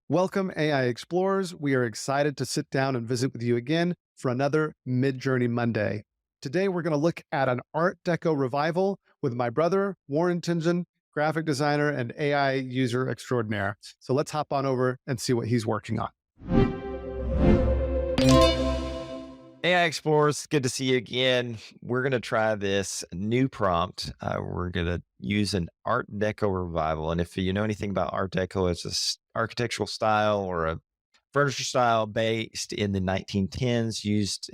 Welcome, AI Explorers. We are excited to sit down and visit with you again for another Midjourney Monday. Today, we're going to look at an Art Deco revival with my brother, Warren Tingen, graphic designer and AI user extraordinaire. So let's hop on over and see what he's working on. AI Explorers, good to see you again. We're going to try this new prompt. We're going to use an Art Deco revival. And if you know anything about Art Deco, it's architectural style or a furniture style based in the 1910s, used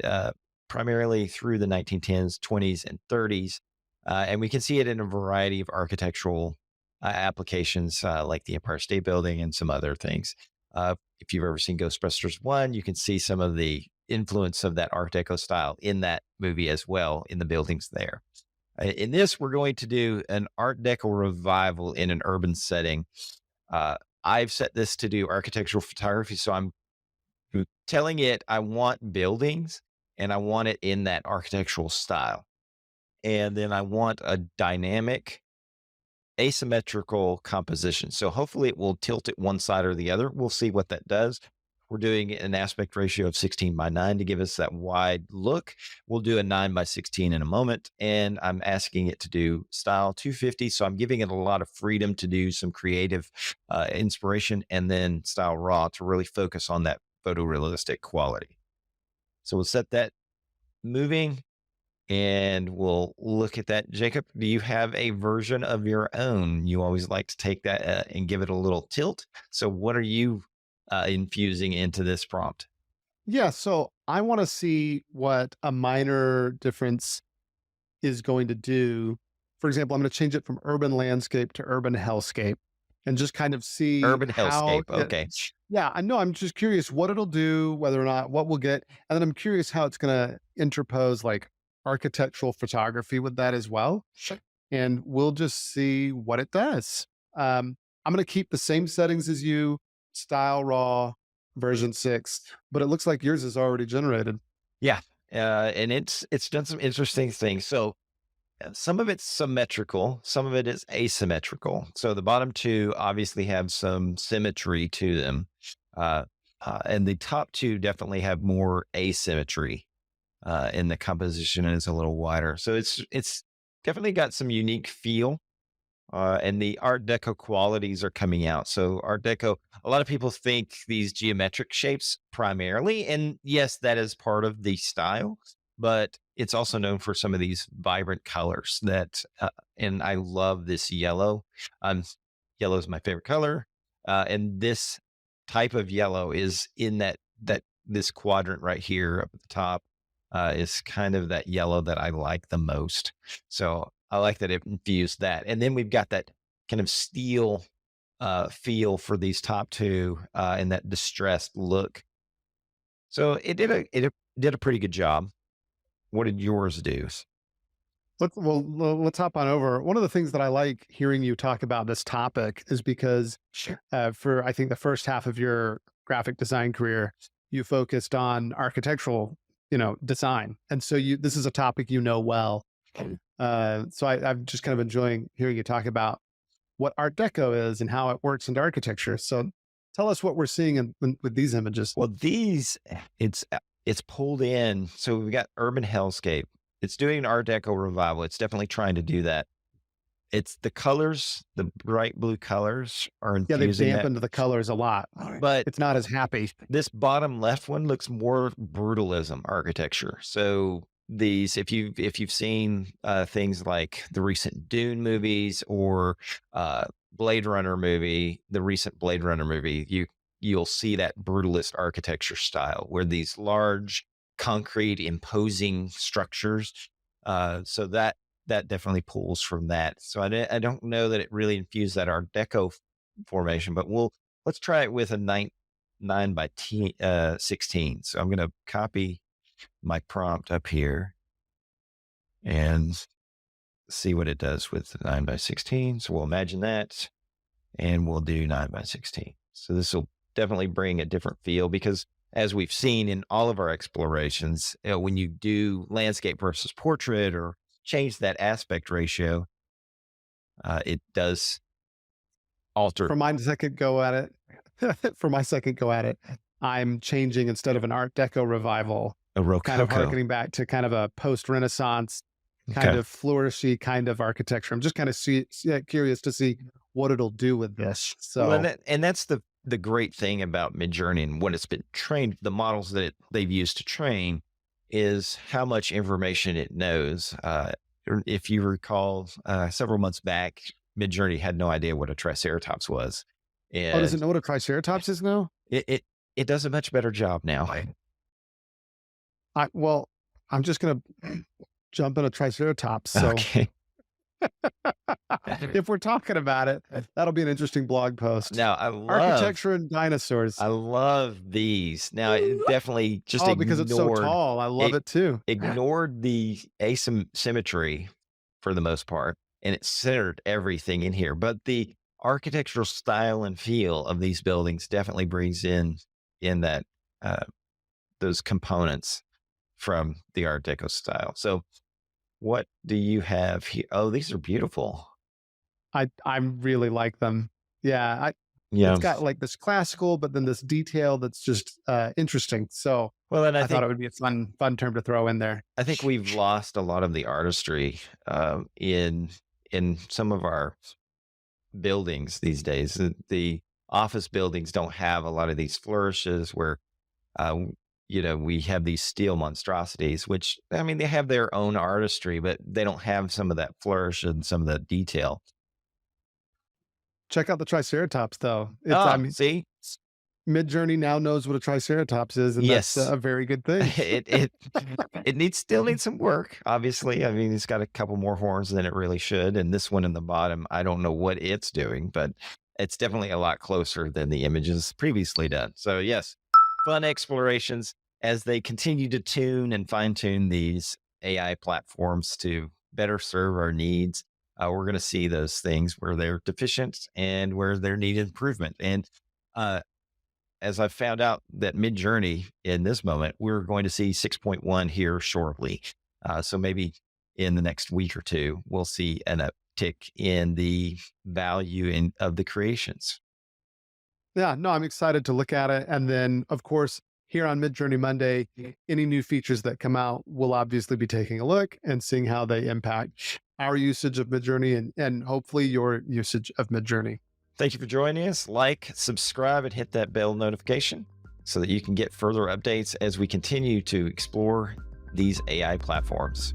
primarily through the 1910s, 20s, and 30s. And we can see it in a variety of architectural applications like the Empire State Building and some other things. If you've ever seen Ghostbusters 1, you can see some of the influence of that Art Deco style in that movie as well in the buildings there. In this, we're going to do an Art Deco revival in an urban setting. I've set this to do architectural photography, so I'm telling it I want buildings and I want it in that architectural style. And then I want a dynamic asymmetrical composition. So hopefully it will tilt it one side or the other. We'll see what that does. We're doing an aspect ratio of 16:9 to give us that wide look. We'll do a 9:16 in a moment. And I'm asking it to do style 250. So I'm giving it a lot of freedom to do some creative inspiration, and then style raw to really focus on that photorealistic quality. So we'll set that moving and we'll look at that. Jacob, do you have a version of your own? You always like to take that and give it a little tilt. So, what are you infusing into this prompt? Yeah, so I want to see what a minor difference is going to do. For example, I'm going to change it from urban landscape to urban hellscape and just kind of see Urban how hellscape. it, Okay. yeah, I know. I'm just curious what it'll do, whether or not what we'll get. And then I'm curious how it's going to interpose like architectural photography with that as well. Sure. And we'll just see what it does. I'm going to keep the same settings as you, style raw, version 6, but it looks like yours is already generated. Yeah. And it's done some interesting things. So some of it's symmetrical, some of it is asymmetrical. So the bottom two obviously have some symmetry to them. Uh, and the top two definitely have more asymmetry in the composition, and it's a little wider. So it's definitely got some unique feel. And the Art Deco qualities are coming out. So Art Deco, a lot of people think these geometric shapes primarily, and yes, that is part of the style, but it's also known for some of these vibrant colors that, and I love this yellow. Um, Yellow is my favorite color, and this type of yellow is in that this quadrant right here up at the top is kind of that yellow that I like the most. So I like that it infused that. And then we've got that kind of steel feel for these top two and that distressed look. So it did a pretty good job. What did yours do? Let's hop on over. One of the things that I like hearing you talk about this topic is because Sure. for I think the first half of your graphic design career, you focused on architectural, design, and so you this is a topic you know well. I'm just kind of enjoying hearing you talk about what Art Deco is and how it works into architecture. So tell us what we're seeing with these images. Well, these it's pulled in. So we've got urban hellscape. It's doing an Art Deco revival. It's definitely trying to do that. It's the colors, the bright blue colors are Yeah, they've infusing that. dampened the colors a lot. But It's not as happy. this bottom left one looks more brutalism architecture. So these, if you've seen things like the recent Dune movies or Blade Runner movie, the recent Blade Runner movie, you'll see that brutalist architecture style where these large concrete imposing structures. So that definitely pulls from that. So I don't know that it really infused that Art Deco formation, but let's try it with a 9:16. So I'm going to copy my prompt up here and see what it does with the 9:16. So we'll imagine that and we'll do 9:16. So this will definitely bring a different feel because as we've seen in all of our explorations, when you do landscape versus portrait or change that aspect ratio, it does alter. For mine, second go at it, for my second go at it, I'm changing instead of an Art Deco revival, A kind of Rococo. harkening back to kind of a post Renaissance, kind Okay. of flourishy kind of architecture. I'm just kind of curious to see what it'll do with this. Well, So, and that's the great thing about Midjourney and what it's been trained, the models that they've used to train is how much information it knows. If you recall, several months back, Midjourney had no idea what a triceratops was, oh, does it and know what a triceratops is now? it does a much better job now. Well, I'm just gonna jump in a triceratops. So Okay. if we're talking about it, that'll be an interesting blog post. Now Architecture and dinosaurs. I love these. Now it definitely just Oh, because it's so tall. I love it it too. ignored the asymmetry for the most part, and it centered everything in here. But the architectural style and feel of these buildings definitely brings in that uh, those components from the Art Deco style. So, what do you have here? Oh, these are beautiful. I really like them. Yeah, it's Yeah. got like this classical, but then this detail that's just interesting. So Well, and I thought it would be a fun term to throw in there. I think we've lost a lot of the artistry in some of our buildings these days. The office buildings don't have a lot of these flourishes where uh, we have these steel monstrosities, which I mean they have their own artistry, but they don't have some of that flourish and some of that detail. Check out the triceratops, though. I Ah, mean, see, Midjourney now knows what a triceratops is, and that's yes, a very good thing. it it needs still needs some work. Obviously, I mean it's got a couple more horns than it really should, and this one in the bottom, I don't know what it's doing, but it's definitely a lot closer than the images previously done. So yes, fun explorations as they continue to tune and fine tune these AI platforms to better serve our needs. We're going to see those things where they're deficient and where they need improvement. And uh, as I found out that Mid-Journey in this moment, we're going to see 6.1 here shortly. So maybe in the next week or two, we'll see an uptick in the value of the creations. Yeah, no, I'm excited to look at it. And then, of course, here on Midjourney Monday, any new features that come out, we'll obviously be taking a look and seeing how they impact our usage of Midjourney and hopefully your usage of Midjourney. Thank you for joining us. Like, subscribe, and hit that bell notification so that you can get further updates as we continue to explore these AI platforms.